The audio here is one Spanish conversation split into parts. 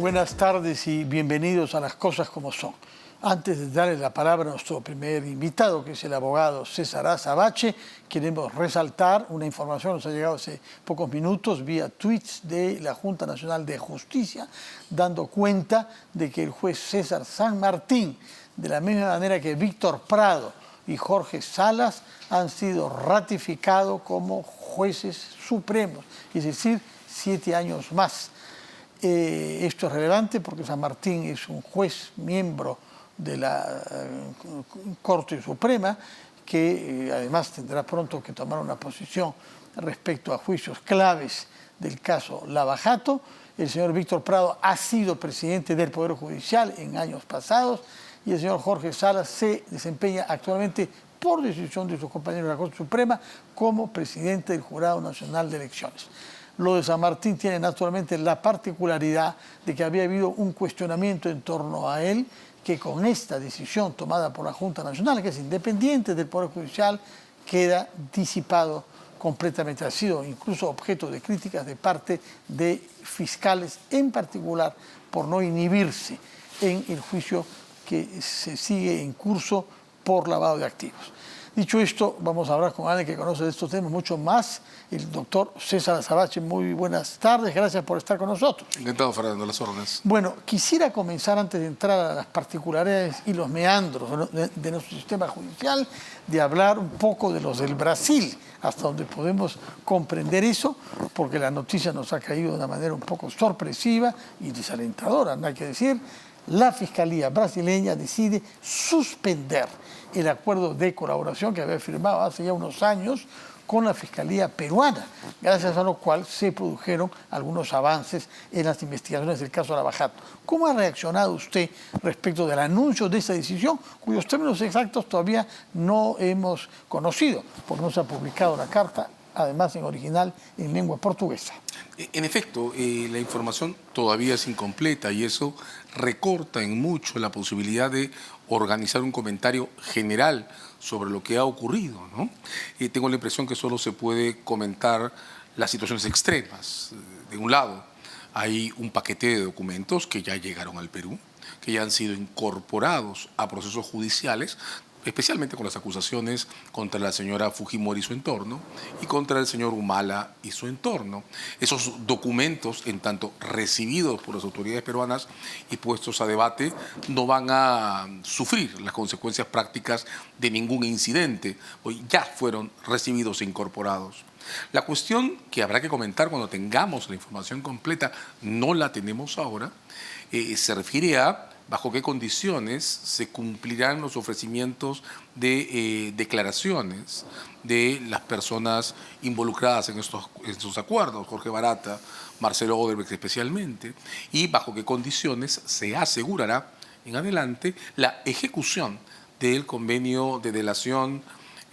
Buenas tardes y bienvenidos a Las Cosas Como Son. Antes de darle la palabra a nuestro primer invitado, que es el abogado César Azabache, queremos resaltar una información que nos ha llegado hace pocos minutos vía tweets de la Junta Nacional de Justicia, dando cuenta de que el juez César San Martín, de la misma manera que Víctor Prado y Jorge Salas, han sido ratificados como jueces supremos, es decir, 7 años más. Esto es relevante porque San Martín es un juez miembro de la Corte Suprema que además tendrá pronto que tomar una posición respecto a juicios claves del caso Lava Jato. El señor Víctor Prado ha sido presidente del Poder Judicial en años pasados y el señor Jorge Salas se desempeña actualmente por decisión de sus compañeros de la Corte Suprema como presidente del Jurado Nacional de Elecciones. Lo de San Martín tiene naturalmente la particularidad de que había habido un cuestionamiento en torno a él, que con esta decisión tomada por la Junta Nacional, que es independiente del Poder Judicial, queda disipado completamente. Ha sido incluso objeto de críticas de parte de fiscales, en particular por no inhibirse en el juicio que se sigue en curso por lavado de activos. Dicho esto, vamos a hablar con alguien que conoce de estos temas mucho más, el doctor César Azabache. Muy buenas tardes, gracias por estar con nosotros. Encantado, Fernando, las órdenes. Bueno, quisiera comenzar, antes de entrar a las particularidades y los meandros de nuestro sistema judicial, de hablar un poco de los del Brasil, hasta donde podemos comprender eso, porque la noticia nos ha caído de una manera un poco sorpresiva y desalentadora, no hay que decir. La Fiscalía brasileña decide suspender el acuerdo de colaboración que había firmado hace ya unos años con la Fiscalía peruana, gracias a lo cual se produjeron algunos avances en las investigaciones del caso Lava Jato. ¿Cómo ha reaccionado usted respecto del anuncio de esa decisión, cuyos términos exactos todavía no hemos conocido, porque no se ha publicado la carta, además en original en lengua portuguesa? En efecto, la información todavía es incompleta y eso recorta en mucho la posibilidad de organizar un comentario general sobre lo que ha ocurrido, ¿no? Tengo la impresión que solo se puede comentar las situaciones extremas. De un lado, hay un paquete de documentos que ya llegaron al Perú, que ya han sido incorporados a procesos judiciales, especialmente con las acusaciones contra la señora Fujimori y su entorno, y contra el señor Humala y su entorno. Esos documentos, en tanto recibidos por las autoridades peruanas y puestos a debate, no van a sufrir las consecuencias prácticas de ningún incidente, pues ya fueron recibidos e incorporados. La cuestión que habrá que comentar cuando tengamos la información completa, no la tenemos ahora, se refiere a bajo qué condiciones se cumplirán los ofrecimientos de declaraciones de las personas involucradas en estos acuerdos, Jorge Barata, Marcelo Odebrecht especialmente, y bajo qué condiciones se asegurará en adelante la ejecución del convenio de delación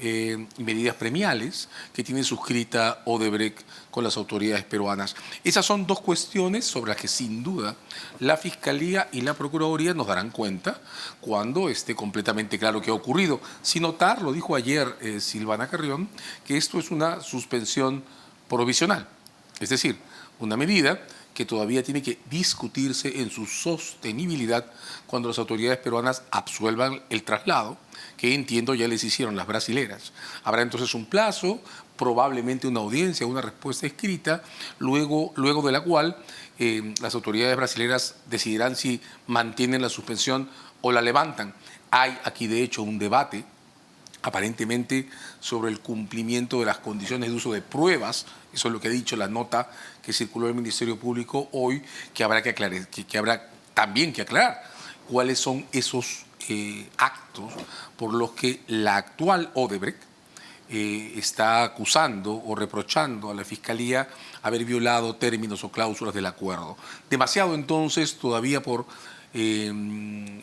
y medidas premiales que tiene suscrita Odebrecht con las autoridades peruanas. Esas son dos cuestiones sobre las que sin duda la Fiscalía y la Procuraduría nos darán cuenta cuando esté completamente claro qué ha ocurrido. Sin notar, lo dijo ayer Silvana Carrión, que esto es una suspensión provisional, es decir, una medida que todavía tiene que discutirse en su sostenibilidad cuando las autoridades peruanas absuelvan el traslado, que entiendo ya les hicieron las brasileras. Habrá entonces un plazo, probablemente una audiencia, una respuesta escrita, luego de la cual las autoridades brasileras decidirán si mantienen la suspensión o la levantan. Hay aquí de hecho un debate aparentemente sobre el cumplimiento de las condiciones de uso de pruebas. Eso es lo que ha dicho la nota que circuló del Ministerio Público hoy, que habrá que aclarar, que habrá también que aclarar cuáles son esos actos por los que la actual Odebrecht está acusando o reprochando a la Fiscalía haber violado términos o cláusulas del acuerdo. Demasiado entonces todavía por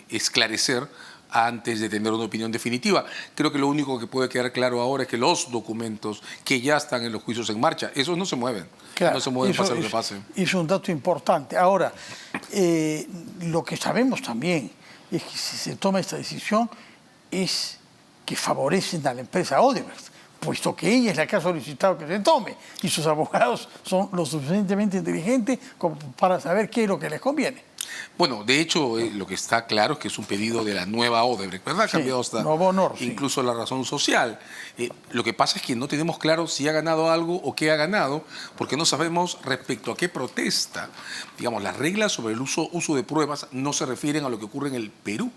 esclarecer antes de tener una opinión definitiva. Creo que lo único que puede quedar claro ahora es que los documentos que ya están en los juicios en marcha, esos no se mueven. Claro, no se mueven, pase lo que pase. Es un dato importante. Ahora, lo que sabemos también es que si se toma esta decisión es que favorecen a la empresa Odebrecht, puesto que ella es la que ha solicitado que se tome y sus abogados son lo suficientemente inteligentes como para saber qué es lo que les conviene. Bueno, de hecho, lo que está claro es que es un pedido de la nueva Odebrecht, ¿verdad? Ha Sí, cambiado hasta Novo Honor, sí. incluso la razón social. Lo que pasa es que no tenemos claro si ha ganado algo o qué ha ganado, porque no sabemos respecto a qué protesta. Digamos, las reglas sobre el uso de pruebas no se refieren a lo que ocurre en el Perú.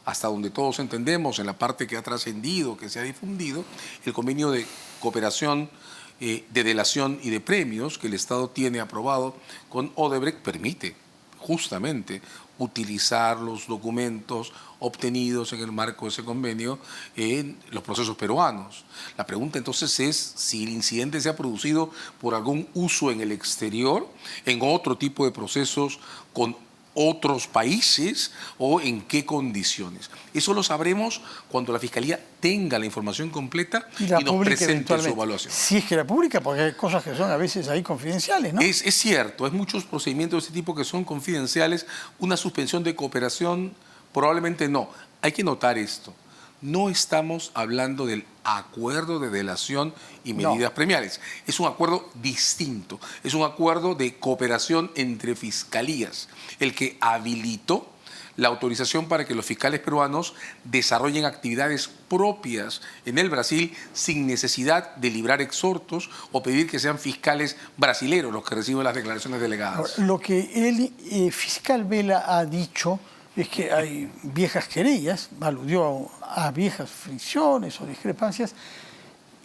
Hasta donde todos entendemos, en la parte que ha trascendido, que se ha difundido, el convenio de cooperación, de delación y de premios que el Estado tiene aprobado con Odebrecht permite justamente utilizar los documentos obtenidos en el marco de ese convenio en los procesos peruanos. La pregunta entonces es si el incidente se ha producido por algún uso en el exterior, en otro tipo de procesos con otros países o en qué condiciones. Eso lo sabremos cuando la Fiscalía tenga la información completa y nos presente su evaluación. Si es que la pública, porque hay cosas que son a veces ahí confidenciales, ¿no? Es cierto, hay muchos procedimientos de este tipo que son confidenciales. Una suspensión de cooperación probablemente no. Hay que notar esto. No estamos hablando del acuerdo de delación y medidas premiales. Es un acuerdo distinto. Es un acuerdo de cooperación entre fiscalías, el que habilitó la autorización para que los fiscales peruanos desarrollen actividades propias en el Brasil sin necesidad de librar exhortos o pedir que sean fiscales brasileros los que reciben las declaraciones delegadas. Ahora, lo que el fiscal Vela ha dicho es que hay viejas querellas, aludió a viejas fricciones o discrepancias,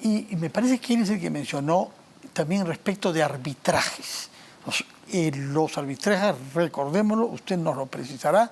y me parece que él es el que mencionó también respecto de arbitrajes. Los arbitrajes, recordémoslo, usted nos lo precisará,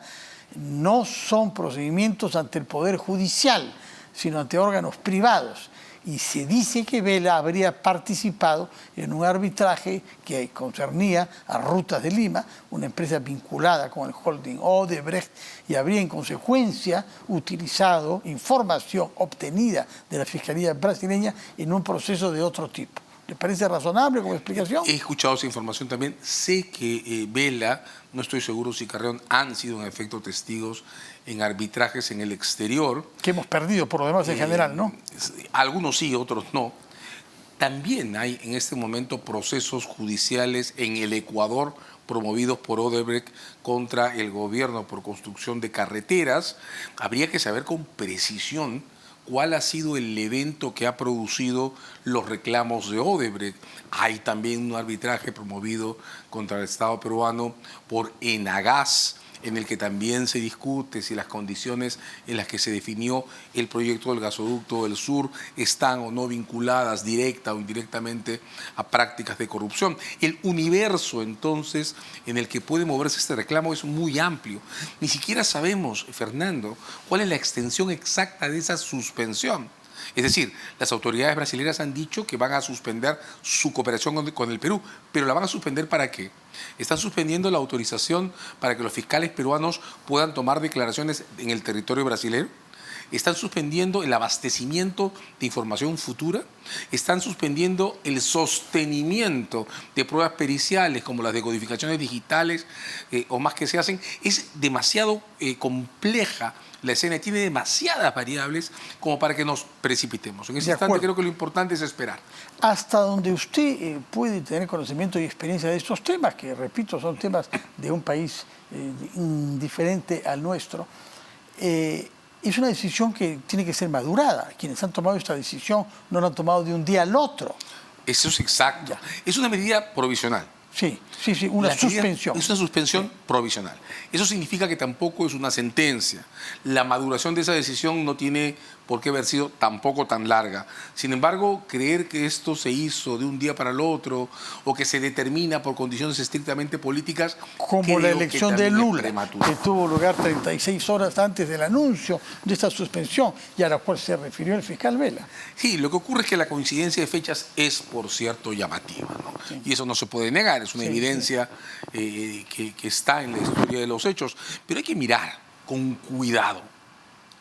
no son procedimientos ante el Poder Judicial, sino ante órganos privados. Y se dice que Vela habría participado en un arbitraje que concernía a Rutas de Lima, una empresa vinculada con el holding Odebrecht, y habría en consecuencia utilizado información obtenida de la Fiscalía brasileña en un proceso de otro tipo. ¿Le parece razonable como explicación? He escuchado esa información también. Sé que Vela, no estoy seguro si Carrión han sido en efecto testigos en arbitrajes en el exterior. Que hemos perdido por lo demás en general, ¿no? Algunos sí, otros no. También hay en este momento procesos judiciales en el Ecuador promovidos por Odebrecht contra el gobierno por construcción de carreteras. Habría que saber con precisión cuál ha sido el evento que ha producido los reclamos de Odebrecht. Hay también un arbitraje promovido contra el Estado peruano por Enagas, en el que también se discute si las condiciones en las que se definió el proyecto del gasoducto del sur están o no vinculadas directa o indirectamente a prácticas de corrupción. El universo, entonces, en el que puede moverse este reclamo es muy amplio. Ni siquiera sabemos, Fernando, cuál es la extensión exacta de esa suspensión. Es decir, las autoridades brasileñas han dicho que van a suspender su cooperación con el Perú, pero ¿la van a suspender para qué? Están suspendiendo la autorización para que los fiscales peruanos puedan tomar declaraciones en el territorio brasileño. Están suspendiendo el abastecimiento de información futura. Están suspendiendo el sostenimiento de pruebas periciales como las decodificaciones digitales o más que se hacen. Es demasiado compleja la escena, tiene demasiadas variables como para que nos precipitemos. En ese instante creo que lo importante es esperar. Hasta donde usted puede tener conocimiento y experiencia de estos temas, que repito, son temas de un país diferente al nuestro, es una decisión que tiene que ser madurada. Quienes han tomado esta decisión no la han tomado de un día al otro. Eso es exacto. Ya. Es una medida provisional. Sí, una suspensión. Es una suspensión provisional. Eso significa que tampoco es una sentencia. La maduración de esa decisión no tiene por qué haber sido tampoco tan larga. Sin embargo, creer que esto se hizo de un día para el otro o que se determina por condiciones estrictamente políticas... Como la elección de Lula, que tuvo lugar 36 horas antes del anuncio de esta suspensión y a la cual se refirió el fiscal Vela. Sí, lo que ocurre es que la coincidencia de fechas es, por cierto, llamativa, ¿no? Sí. Y eso no se puede negar, es una evidencia que está en la historia de los hechos. Pero hay que mirar con cuidado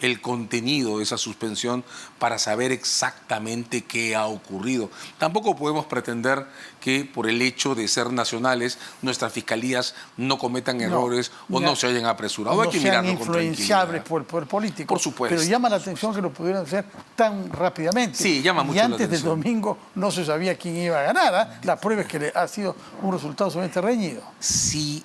el contenido de esa suspensión para saber exactamente qué ha ocurrido. Tampoco podemos pretender que por el hecho de ser nacionales nuestras fiscalías no cometan errores o no se hayan apresurado. Hay que mirarlo con tranquilidad. Influenciables por el poder político. Por supuesto. Pero llama la atención que lo pudieran hacer tan rápidamente. Sí, llama mucho la atención. Y antes del domingo no se sabía quién iba a ganar. La prueba es que ha sido un resultado sumamente reñido. Sí.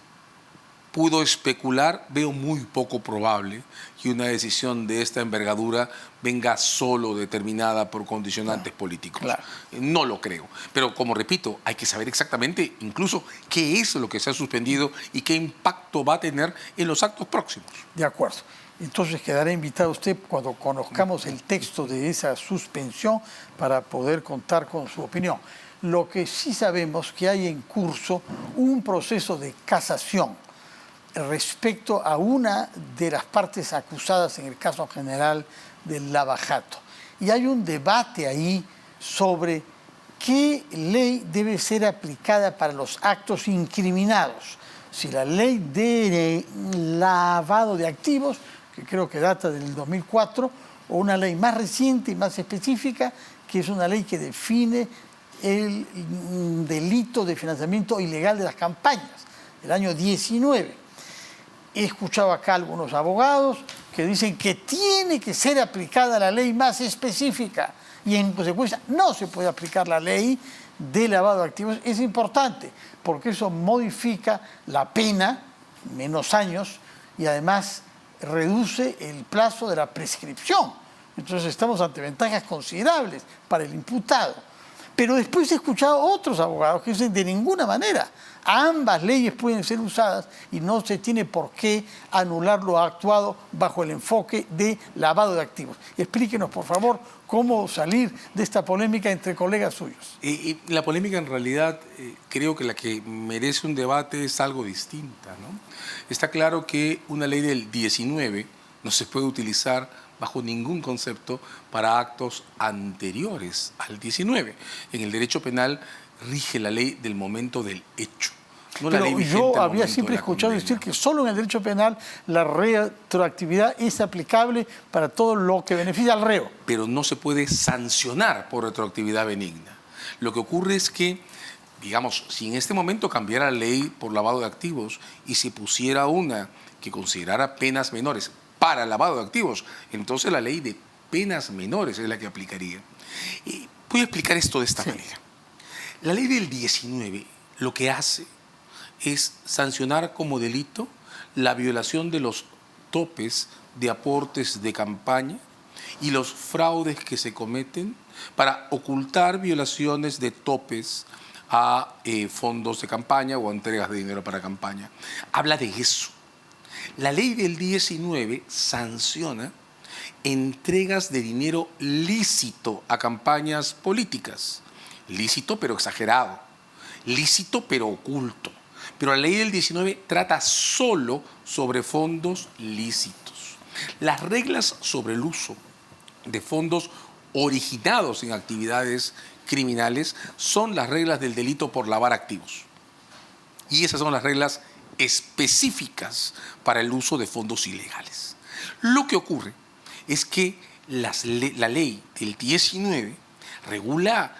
pudo especular, veo muy poco probable que una decisión de esta envergadura venga solo determinada por condicionantes políticos. Claro. No lo creo. Pero como repito, hay que saber exactamente incluso qué es lo que se ha suspendido y qué impacto va a tener en los actos próximos. De acuerdo. Entonces quedará invitado usted cuando conozcamos el texto de esa suspensión para poder contar con su opinión. Lo que sí sabemos que hay en curso un proceso de casación respecto a una de las partes acusadas en el caso general del Lava Jato. Y hay un debate ahí sobre qué ley debe ser aplicada para los actos incriminados. Si la ley de lavado de activos, que creo que data del 2004, o una ley más reciente y más específica, que es una ley que define el delito de financiamiento ilegal de las campañas, del año 19. He escuchado acá algunos abogados que dicen que tiene que ser aplicada la ley más específica y en consecuencia no se puede aplicar la ley de lavado de activos. Es importante porque eso modifica la pena, menos años, y además reduce el plazo de la prescripción. Entonces estamos ante ventajas considerables para el imputado. Pero después he escuchado otros abogados que dicen de ninguna manera. Ambas leyes pueden ser usadas y no se tiene por qué anular lo actuado bajo el enfoque de lavado de activos. Explíquenos, por favor, cómo salir de esta polémica entre colegas suyos. La polémica en realidad creo que la que merece un debate es algo distinta, ¿no? Está claro que una ley del 19 no se puede utilizar bajo ningún concepto para actos anteriores al 19. En el derecho penal rige la ley del momento del hecho. No la ley vigente yo al había momento siempre de la escuchado condena. decir que solo en el derecho penal la retroactividad es aplicable para todo lo que beneficia al reo. Pero no se puede sancionar por retroactividad benigna. Lo que ocurre es que, digamos, si en este momento cambiara la ley por lavado de activos y se pusiera una que considerara penas menores para lavado de activos, entonces la ley de penas menores es la que aplicaría. Voy a explicar esto de esta manera. La ley del 19 lo que hace es sancionar como delito la violación de los topes de aportes de campaña y los fraudes que se cometen para ocultar violaciones de topes a fondos de campaña o a entregas de dinero para campaña. Habla de eso. La ley del 19 sanciona entregas de dinero lícito a campañas políticas. Lícito pero exagerado. Lícito pero oculto. Pero la ley del 19 trata solo sobre fondos lícitos. Las reglas sobre el uso de fondos originados en actividades criminales son las reglas del delito por lavar activos. Y esas son las reglas específicas para el uso de fondos ilegales. Lo que ocurre es que la ley del 19 regula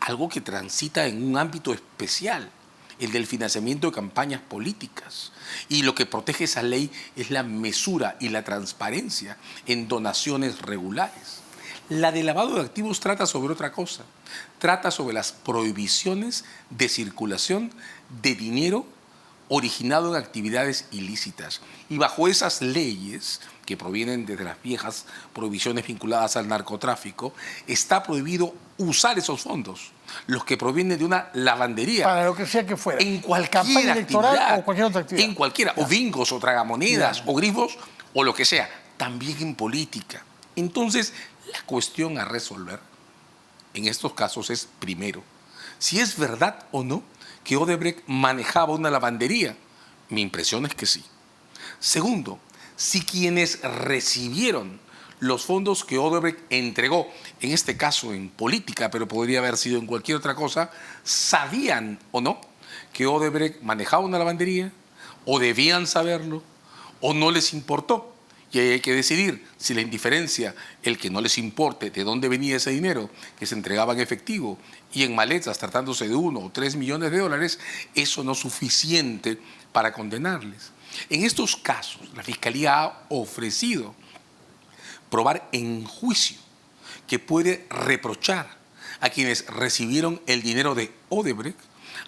algo que transita en un ámbito especial, el del financiamiento de campañas políticas. Y lo que protege esa ley es la mesura y la transparencia en donaciones regulares. La de lavado de activos trata sobre otra cosa. Trata sobre las prohibiciones de circulación de dinero originado en actividades ilícitas. Y bajo esas leyes, que provienen desde las viejas prohibiciones vinculadas al narcotráfico, está prohibido usar esos fondos, los que provienen de una lavandería. Para lo que sea que fuera. En cualquier campaña electoral actividad, o cualquier otra actividad. En cualquiera, o bingos, o tragamonedas, o grifos, o lo que sea. También en política. Entonces, la cuestión a resolver en estos casos es, primero, si es verdad o no que Odebrecht manejaba una lavandería. Mi impresión es que sí. Segundo, si quienes recibieron los fondos que Odebrecht entregó, en este caso en política, pero podría haber sido en cualquier otra cosa, sabían o no que Odebrecht manejaba una lavandería, o debían saberlo, o no les importó. Y ahí hay que decidir si la indiferencia, el que no les importe de dónde venía ese dinero, que se entregaba en efectivo y en maletas tratándose de 1 o 3 millones de dólares, eso no es suficiente para condenarles. En estos casos, la Fiscalía ha ofrecido probar en juicio que puede reprochar a quienes recibieron el dinero de Odebrecht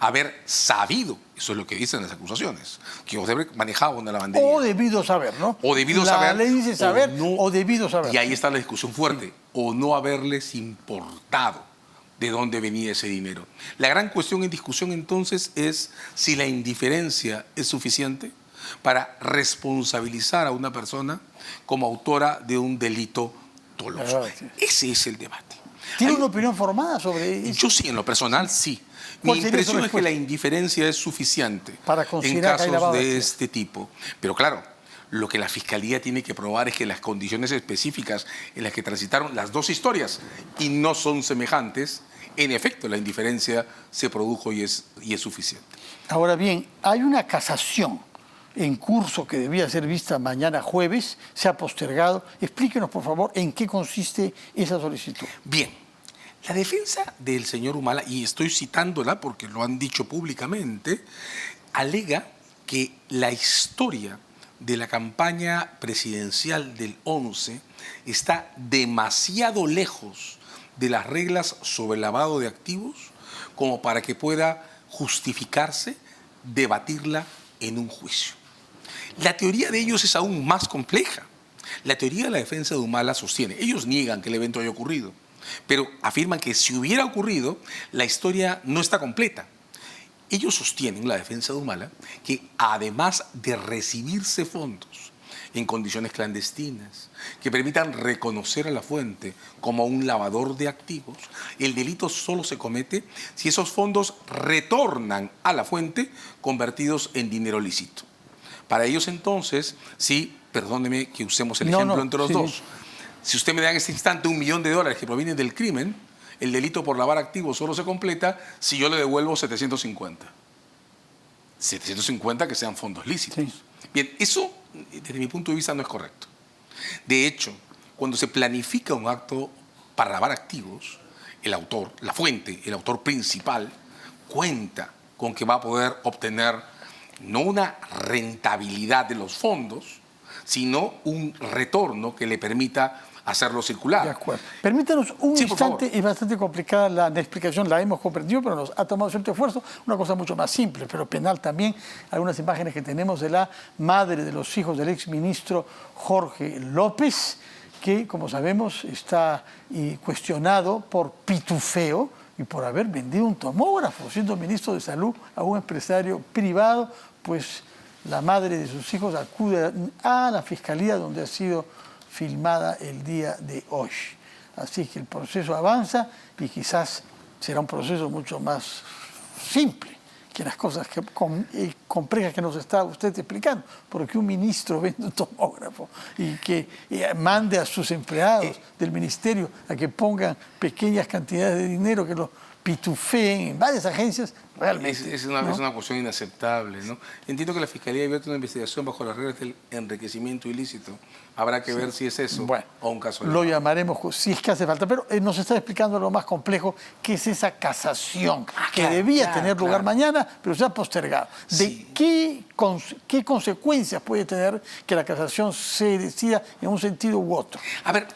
haber sabido, eso es lo que dicen las acusaciones, que Odebrecht manejaba una lavandería. O debido saber, ¿no? O debido saber. La ley dice saber o debido saber. Y ahí está la discusión fuerte. Sí. O no haberles importado de dónde venía ese dinero. La gran cuestión en discusión entonces es si la indiferencia es suficiente para responsabilizar a una persona como autora de un delito doloso. Sí. Ese es el debate. ¿Tiene una opinión formada sobre eso? Yo sí, en lo personal, sí. Mi impresión es que la indiferencia es suficiente para en casos de este tipo. Pero claro, lo que la Fiscalía tiene que probar es que las condiciones específicas en las que transitaron las dos historias y no son semejantes, en efecto la indiferencia se produjo y es suficiente. Ahora bien, hay una casación en curso que debía ser vista mañana jueves, se ha postergado. Explíquenos, por favor, en qué consiste esa solicitud. Bien, la defensa del señor Humala, y estoy citándola porque lo han dicho públicamente, alega que la historia de la campaña presidencial del 11 está demasiado lejos de las reglas sobre el lavado de activos como para que pueda justificarse debatirla en un juicio. La teoría de ellos es aún más compleja. La teoría de la defensa de Humala sostiene, ellos niegan que el evento haya ocurrido, pero afirman que si hubiera ocurrido, la historia no está completa. Ellos sostienen, la defensa de Humala, que además de recibirse fondos en condiciones clandestinas que permitan reconocer a la fuente como un lavador de activos, el delito solo se comete si esos fondos retornan a la fuente convertidos en dinero lícito. Para ellos entonces, sí, perdóneme que usemos el ejemplo entre los dos. Si usted me da en este instante $1 millón que provienen del crimen, el delito por lavar activos solo se completa si yo le devuelvo 750. 750 que sean fondos lícitos. Sí. Bien, eso desde mi punto de vista no es correcto. De hecho, cuando se planifica un acto para lavar activos, el autor, la fuente, el autor principal, cuenta con que va a poder obtener no una rentabilidad de los fondos, sino un retorno que le permita hacerlo circular. De acuerdo. Permítanos un instante, es bastante complicada la explicación, la hemos comprendido, pero nos ha tomado cierto esfuerzo. Una cosa mucho más simple, pero penal también. Algunas imágenes que tenemos de la madre de los hijos del exministro Jorge López, que, como sabemos, está cuestionado por pitufeo y por haber vendido un tomógrafo, siendo ministro de Salud a un empresario privado, pues la madre de sus hijos acude a la fiscalía donde ha sido filmada el día de hoy. Así que el proceso avanza y quizás será un proceso mucho más simple que las cosas complejas que nos está usted explicando, porque un ministro vende un tomógrafo y que mande a sus empleados del ministerio a que pongan pequeñas cantidades de dinero que los pitufeen en varias agencias, realmente. Es una cuestión inaceptable, ¿no? Entiendo que la Fiscalía ha abierto una investigación bajo las reglas del enriquecimiento ilícito. Habrá que ver si es eso o un caso de... Lo llamaremos si es que hace falta, pero nos está explicando lo más complejo, que es esa casación que debía tener lugar mañana, pero se ha postergado. Sí. ¿Qué consecuencias puede tener que la casación se decida en un sentido u otro? A ver,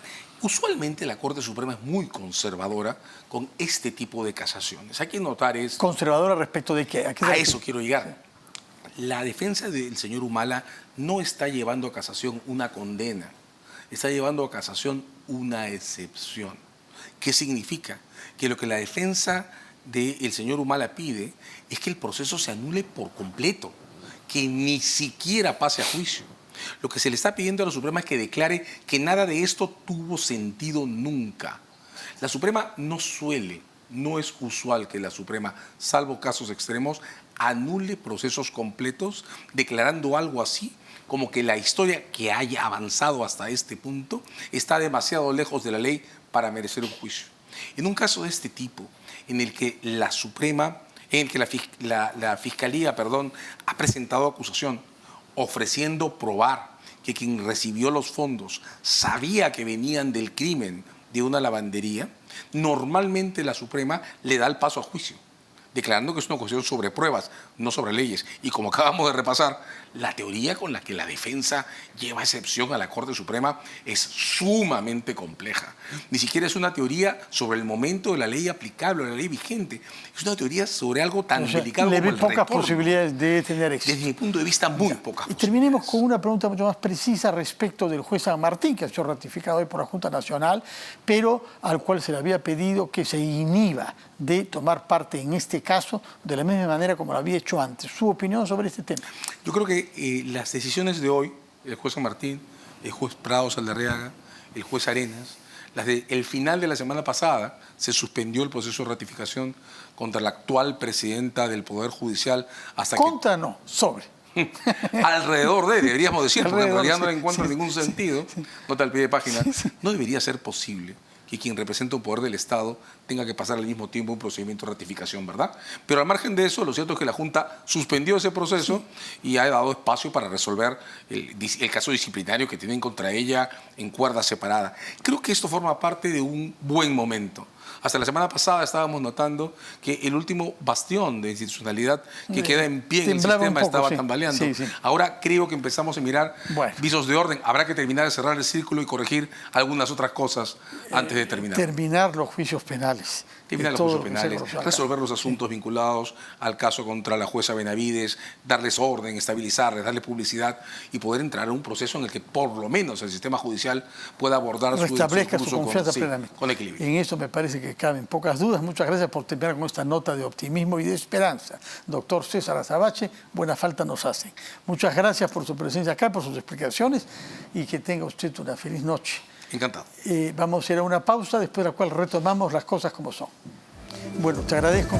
usualmente la Corte Suprema es muy conservadora con este tipo de casaciones. Hay que notar es... ¿Conservadora respecto de qué? A eso quiero llegar. La defensa del señor Humala no está llevando a casación una condena, está llevando a casación una excepción. ¿Qué significa? Que lo que la defensa del señor Humala pide es que el proceso se anule por completo, que ni siquiera pase a juicio. Lo que se le está pidiendo a la Suprema es que declare que nada de esto tuvo sentido nunca. La Suprema no es usual que la Suprema, salvo casos extremos, anule procesos completos declarando algo así como que la historia que haya avanzado hasta este punto está demasiado lejos de la ley para merecer un juicio. En un caso de este tipo, en el que la Suprema, en el que la Fiscalía, ha presentado acusación ofreciendo probar que quien recibió los fondos sabía que venían del crimen de una lavandería, normalmente la Suprema le da el paso a juicio. declarando que es una cuestión sobre pruebas, no sobre leyes. Y como acabamos de repasar, la teoría con la que la defensa lleva excepción a la Corte Suprema es sumamente compleja. Ni siquiera es una teoría sobre el momento de la ley aplicable, de la ley vigente. Es una teoría sobre algo tan delicado le como ve el pocas retorno. posibilidades de tener éxito. Desde mi punto de vista, muy pocas. Y terminemos con una pregunta mucho más precisa respecto del juez San Martín, que ha sido ratificado hoy por la Junta Nacional, pero al cual se le había pedido que se inhiba de tomar parte en este caso de la misma manera como lo había hecho antes. ¿Su opinión sobre este tema? Yo creo que las decisiones de hoy, el juez San Martín, el juez Prado Saldarriaga, el juez Arenas, las del final de la semana pasada, se suspendió el proceso de ratificación contra la actual presidenta del Poder Judicial hasta Contra no, sobre. Alrededor de, deberíamos decir, porque en Alrededor, realidad no le sí, encuentro sí, ningún sentido, nota al pie de página, no debería ser posible que quien representa un poder del Estado tenga que pasar al mismo tiempo un procedimiento de ratificación, ¿verdad? Pero al margen de eso, lo cierto es que la Junta suspendió ese proceso y ha dado espacio para resolver el caso disciplinario que tienen contra ella en cuerda separada. Creo que esto forma parte de un buen momento. Hasta la semana pasada estábamos notando que el último bastión de institucionalidad que queda en pie en el sistema estaba tambaleando. Ahora creo que empezamos a mirar visos de orden. Habrá que terminar de cerrar el círculo y corregir algunas otras cosas antes de terminar. Terminar los juicios penales. Terminar los juicios penales, resolver los asuntos vinculados al caso contra la jueza Benavides, darles orden, estabilizarles, darle publicidad y poder entrar en un proceso en el que por lo menos el sistema judicial pueda abordar su confianza plenamente. Con equilibrio. En eso me parece que caben pocas dudas. Muchas gracias por terminar con esta nota de optimismo y de esperanza. Doctor César Azabache, buena falta nos hacen. Muchas gracias por su presencia acá, por sus explicaciones y que tenga usted una feliz noche. Encantado. Vamos a ir a una pausa, después de la cual retomamos las cosas como son. Bueno, te agradezco.